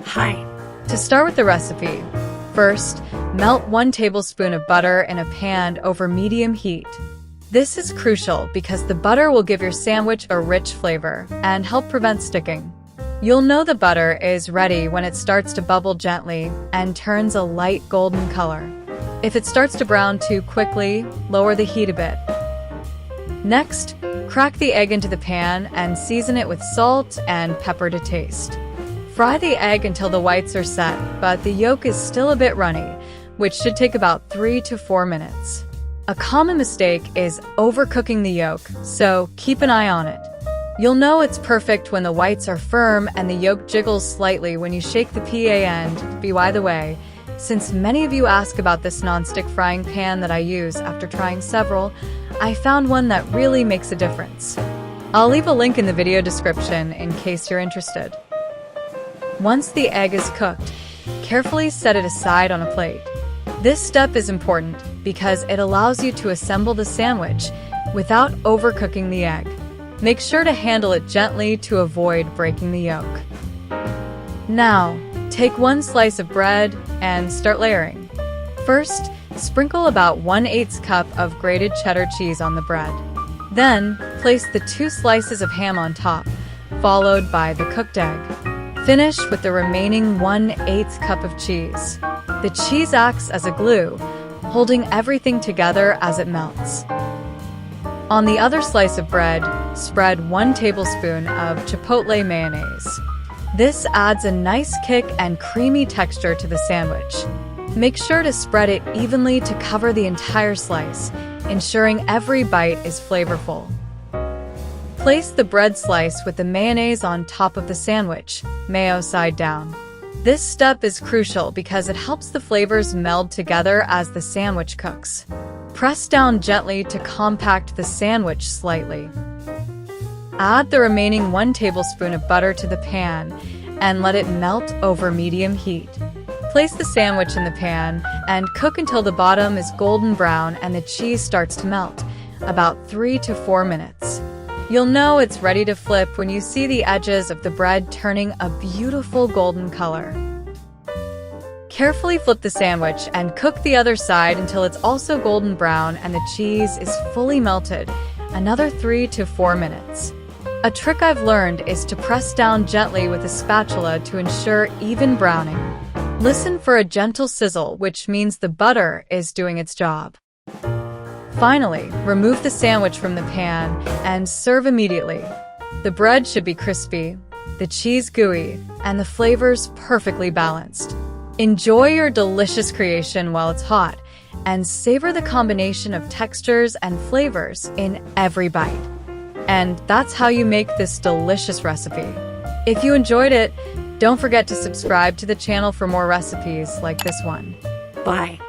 Hi. To start with the recipe, first, melt 1 tablespoon of butter in a pan over medium heat. This is crucial because the butter will give your sandwich a rich flavor and help prevent sticking. You'll know the butter is ready when it starts to bubble gently and turns a light golden color. If it starts to brown too quickly, lower the heat a bit. Next, crack the egg into the pan and season it with salt and pepper to taste. Fry the egg until the whites are set, but the yolk is still a bit runny, which should take about 3 to 4 minutes. A common mistake is overcooking the yolk, so keep an eye on it. You'll know it's perfect when the whites are firm and the yolk jiggles slightly when you shake the PA end. By the way, since many of you ask about this non-stick frying pan that I use after trying several, I found one that really makes a difference. I'll leave a link in the video description in case you're interested. Once the egg is cooked, carefully set it aside on a plate. This step is important because it allows you to assemble the sandwich without overcooking the egg. Make sure to handle it gently to avoid breaking the yolk. Now, take 1 slice of bread and start layering. First, sprinkle about 1/8 cup of grated cheddar cheese on the bread. Then, place the 2 slices of ham on top, followed by the cooked egg. Finish with the remaining 1/8 cup of cheese. The cheese acts as a glue, holding everything together as it melts. On the other slice of bread, spread 1 tablespoon of Chipotle mayonnaise. This adds a nice kick and creamy texture to the sandwich. Make sure to spread it evenly to cover the entire slice, ensuring every bite is flavorful. Place the bread slice with the mayonnaise on top of the sandwich, mayo side down. This step is crucial because it helps the flavors meld together as the sandwich cooks. Press down gently to compact the sandwich slightly. Add the remaining 1 tablespoon of butter to the pan and let it melt over medium heat. Place the sandwich in the pan and cook until the bottom is golden brown and the cheese starts to melt, about 3 to 4 minutes. You'll know it's ready to flip when you see the edges of the bread turning a beautiful golden color. Carefully flip the sandwich and cook the other side until it's also golden brown and the cheese is fully melted, another 3 to 4 minutes. A trick I've learned is to press down gently with a spatula to ensure even browning. Listen for a gentle sizzle, which means the butter is doing its job. Finally, remove the sandwich from the pan and serve immediately. The bread should be crispy, the cheese gooey, and the flavors perfectly balanced. Enjoy your delicious creation while it's hot, and savor the combination of textures and flavors in every bite. And that's how you make this delicious recipe. If you enjoyed it, don't forget to subscribe to the channel for more recipes like this one. Bye.